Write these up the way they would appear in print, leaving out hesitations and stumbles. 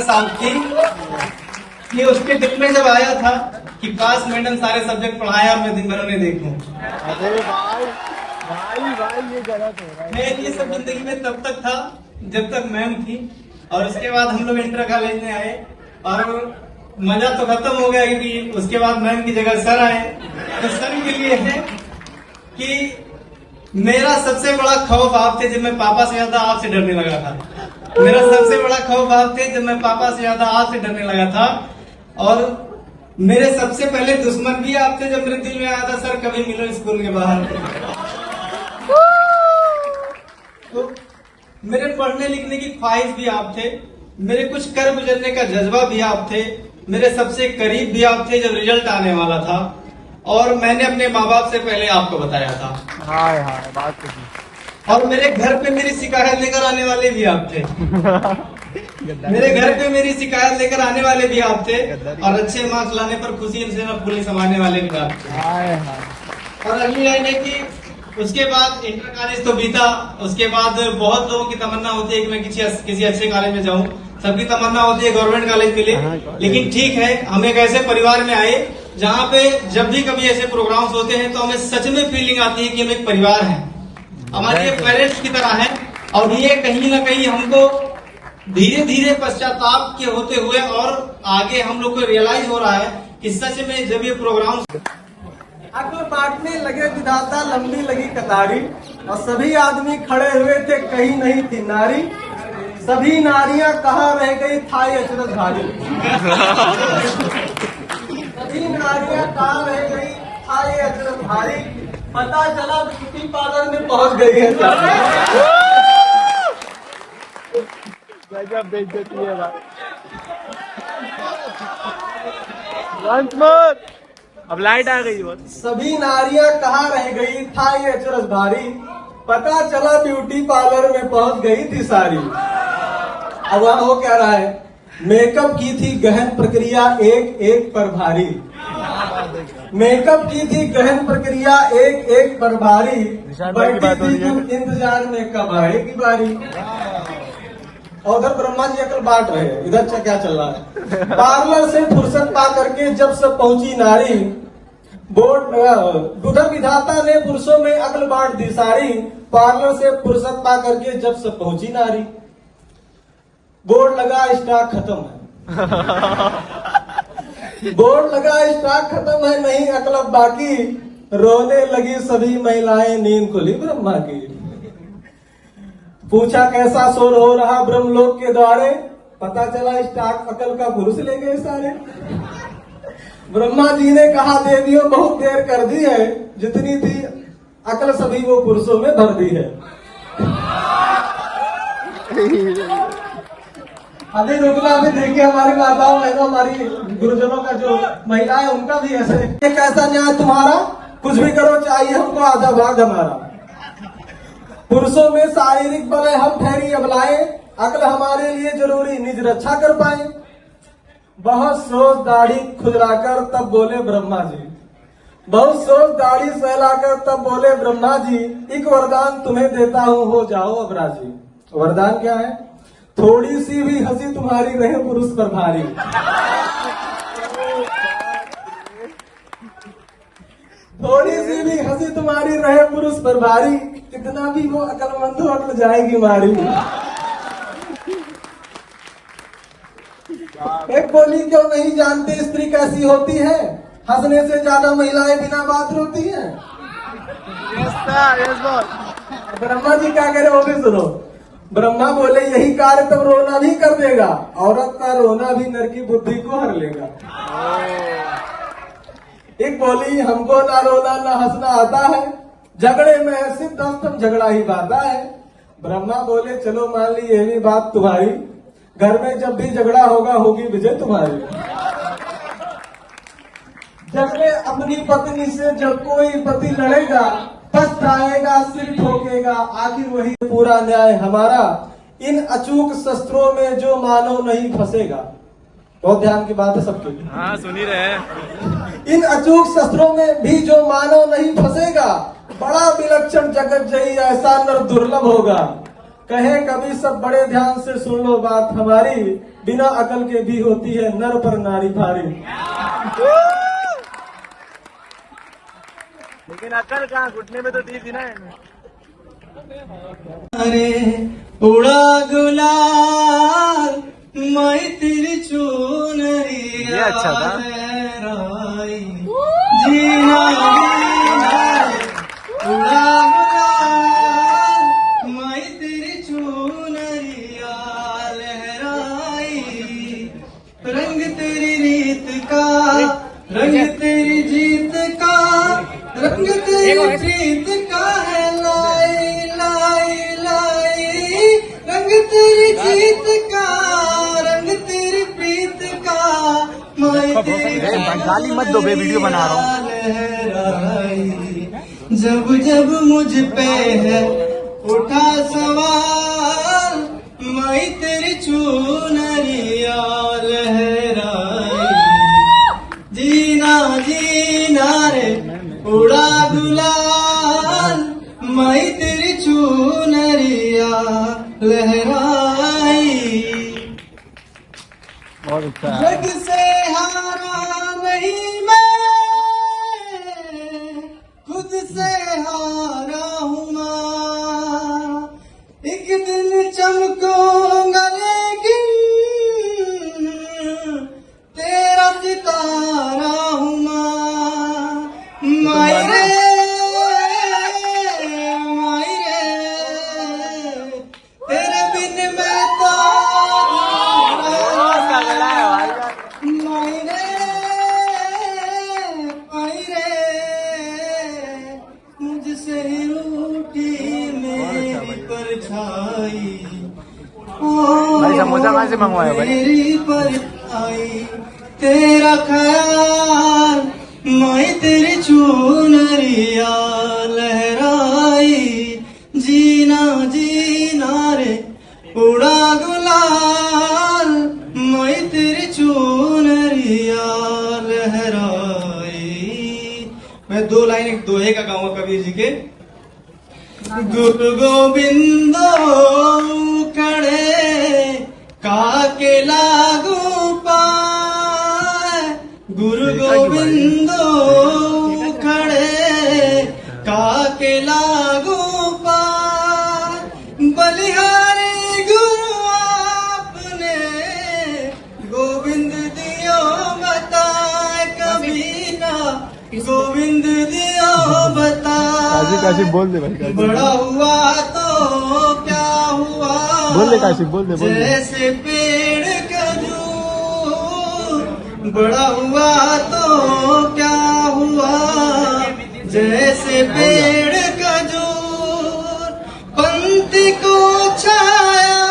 साल की कि उसके दिल में जब आया था कि काश मैडम सारे सब्जेक्ट पढ़ाया और मैं दिन भर उन्हें देखूं। अरे भाई भाई भाई ये गलत हो रहा है। मैं ये सब जिंदगी में तब तक था जब तक मैम थी, और उसके बाद हम लोग इंटर कॉलेज में आए और मजा तो खत्म हो गया क्योंकि उसके बाद मैम की जगह सर आए। तो सर के लिए है कि मेरा सबसे बड़ा खौफ आप थे जब मैं पापा से ज्यादा आपसे डरने लगा था। मेरा सबसे बड़ा खौफ आप थे जब मैं पापा से ज्यादा आपसे डरने लगा था। और मेरे सबसे पहले दुश्मन भी आप थे जब मेरे दिल में आया था सर कभी मिलो स्कूल के बाहर। तो मेरे पढ़ने लिखने की ख्वाहिश भी आप थे, मेरे कुछ कर गुजरने का जज्बा भी आप थे, मेरे सबसे करीब भी आप थे जब रिजल्ट आने वाला था। और मैंने अपने माँ बाप से पहले आपको बताया था। हाय हाय बात तो की। और मेरे घर पे मेरी शिकायत लेकर आने वाले भी आप थे। मेरे घर पे मेरी शिकायत लेकर आने वाले भी आप थे, और अच्छे मार्क्स लाने पर खुशी से मैं फूले समाने वाले भी आप थे। हाय हाय। और अगली लाइन है कि उसके बाद इंटर कॉलेज तो बीता, उसके बाद बहुत लोगों की तमन्ना होती है कि मैं किसी अच्छे कॉलेज में जाऊं, सबकी तमन्ना होती है गवर्नमेंट कॉलेज मिले। लेकिन ठीक है, हम एक ऐसे परिवार में आए जहाँ पे जब भी कभी ऐसे प्रोग्राम्स होते हैं तो हमें सच में फीलिंग आती है कि हम एक परिवार हैं, हमारे पेरेंट्स की तरह हैं। और ये कहीं ना कहीं हमको धीरे धीरे पश्चाताप के होते हुए और आगे हम लोग को रियलाइज हो रहा है कि सच में जब ये प्रोग्राम अक्ल बांटने लगे विधाता लंबी लगी कतारी, और सभी आदमी खड़े हुए थे कहीं नहीं थी नारी, सभी नारियां कहाँ रह गई था ये अचरज भारी। सभी नारियां कहाँ रह गई था ये अचरज भारी, पता चला ब्यूटी पार्लर में पहुंच गई है। गजब बेइज्जती है भाई। Once more. अब लाइट आ गई बहुत। सभी नारियां कहाँ रह गई था ये अचरज भारी, पता चला ब्यूटी पार्लर में पहुंच गई थी सारी। अब वहां हो क्या रहा है, मेकअप की थी गहन प्रक्रिया एक एक पर भारी, मेकअप की थी गहन प्रक्रिया एक एक पर भारी, बैठी थी तुम इंतजार में कब आएगी बारी। और उधर ब्रह्मा जी अकल बांट रहे हैं, इधर क्या चल रहा है। पार्लर से फुर्सत पा करके जब सब पहुंची नारी, बोर्ड उधर विधाता ने पुरुषों में अकल बांट दी सारी, पार्लर से फुर्सत पा करके जब सब पहुंची नारी, बोर्ड लगा स्टॉक खत्म है। बोर्ड लगा स्टॉक खत्म है, नहीं अकल अब बाकी, रोने लगी सभी महिलाएं नींद खुली ब्रह्मा की। पूछा कैसा शोर हो रहा ब्रह्मलोक के द्वारे, पता चला स्टॉक अकल का पुरुष ले गए सारे। ब्रह्मा जी ने कहा देवियों बहुत देर कर दी है, जितनी थी अकल सभी वो पुरुषों में भर दी है। अभी रुकना, अभी देखिए हमारी माताओं बहनों हमारी गुरुजनों का जो महिला है उनका भी ऐसे। कैसा न्याय तुम्हारा, कुछ भी करो चाहिए हमको आधा भाग हमारा। पुरुषों में शारीरिक बल हम ठहरी अबलाएं, अकल हमारे लिए जरूरी निज रक्षा कर पाए। बहुत सोच दाढ़ी खुजलाकर तब बोले ब्रह्मा जी, बहुत सोच दाढ़ी सहलाकर तब बोले ब्रह्मा जी, एक वरदान तुम्हें देता हूँ हो जाओ अब राजी। वरदान क्या है, थोड़ी सी भी हंसी तुम्हारी रहे पुरुष पर भारी। थोड़ी सी भी हंसी तुम्हारी रहे पुरुष पर भारी, कितना भी वो अकलमंद हो अकल जाएगी मारी। एक बोली क्यों नहीं जानते स्त्री कैसी होती है, हंसने से ज्यादा महिलाएं बिना बात रोती हैं। ब्रह्मा जी क्या कह रहे हो भी सुनो। ब्रह्मा बोले यही कार्य तब रोना भी कर देगा, औरत का रोना भी नर की बुद्धि को हर लेगा। एक बोली हमको ना रोना ना हंसना आता है, झगड़े में है सिद्धांतम झगड़ा ही बाता है। ब्रह्मा बोले चलो मान ली ये भी बात तुम्हारी, घर में जब भी झगड़ा होगा होगी विजय तुम्हारी। झगड़े अपनी पत्नी से जब कोई पति लड़ेगा, पछताएगा सिर ठोकेगा, आखिर वही पूरा न्याय हमारा। इन अचूक शस्त्रों में जो मानव नहीं फंसेगा, बहुत ध्यान की बात है सबकी। हाँ सुन ही रहे। इन अचूक शस्त्रों में भी जो मानव नहीं फंसेगा, बड़ा विलक्षण जगत जही ऐसा नर दुर्लभ होगा। कहे कभी सब बड़े ध्यान से सुन लो बात हमारी, बिना अकल के भी होती है नर पर नारी भारी। लेकिन अकल कहाँ, घुटने में तो दी थी ना। अरे उड़ा गुलाल मैं तेरी चुनरिया ये अच्छा था। लहराई, जीना उड़ा गुलाल मैं तेरी चुनरिया लहराई, रंग तेरी रीत का, रंग तेरी जीत का, रंग तेरी प्रीत का है लाई लाई लाई, रंग तेरी जीत का, रंग तेरी प्रीत का, मैं तेरी गाली मत दो बे, वीडियो बना रहा हूँ। लहराई, जब जब मुझ पे है उठा सवाल, मैं तेरी चुनरिया लहराई, जीना जीना रे उड़ा गुलाल मैं तेरी चुनरिया लहराई, बहुत अच्छा। जग से हारा नहीं मैं, खुद से हारा हूँ माँ, एक दिन चमकूंगा लेकिन तेरा सितारा हूँ माँ, मायरे मायरे तेरे बिन मैं तो मायरे मायरे मुझसे ही रूठी मेरी परछाई, भाई समोसा कहाँ से मंगवाया भाई? मेरी परछाई, तेरा ख्याल मैं तेरी चुनरिया लहराई, जीना जीना रे उड़ा गुलाल मैं तेरी चुनरिया लहराई। मैं दो लाइन एक दोहे का गाऊंगा कबीर जी के। गुरु गोविंदो खड़े काके लागू पाए, गुरु गोविंदो खड़े काके लागू पाए, बलिहारी गुरु आपने गोविंद दियो बताए, कभी ना गोविंद दियो बताए, काशी बोल दे भाई। बड़ा हुआ तो क्या हुआ, बोल दे काशी, बोल दे, बोल दे। जैसे पेड़ खजूर, बड़ा हुआ तो क्या हुआ, जैसे पेड़ खजूर, पंक्ति को छाया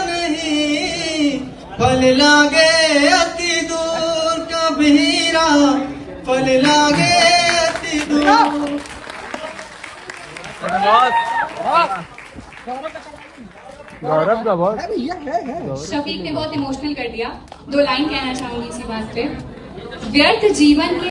नहीं, फल लागे अति दूर, कबीरा फल लागे अति दूर। गौरव का बहुत। शफीक ने बहुत इमोशनल कर दिया। 2 लाइन कहना चाहूंगी इसी बात पे। व्यर्थ जीवन के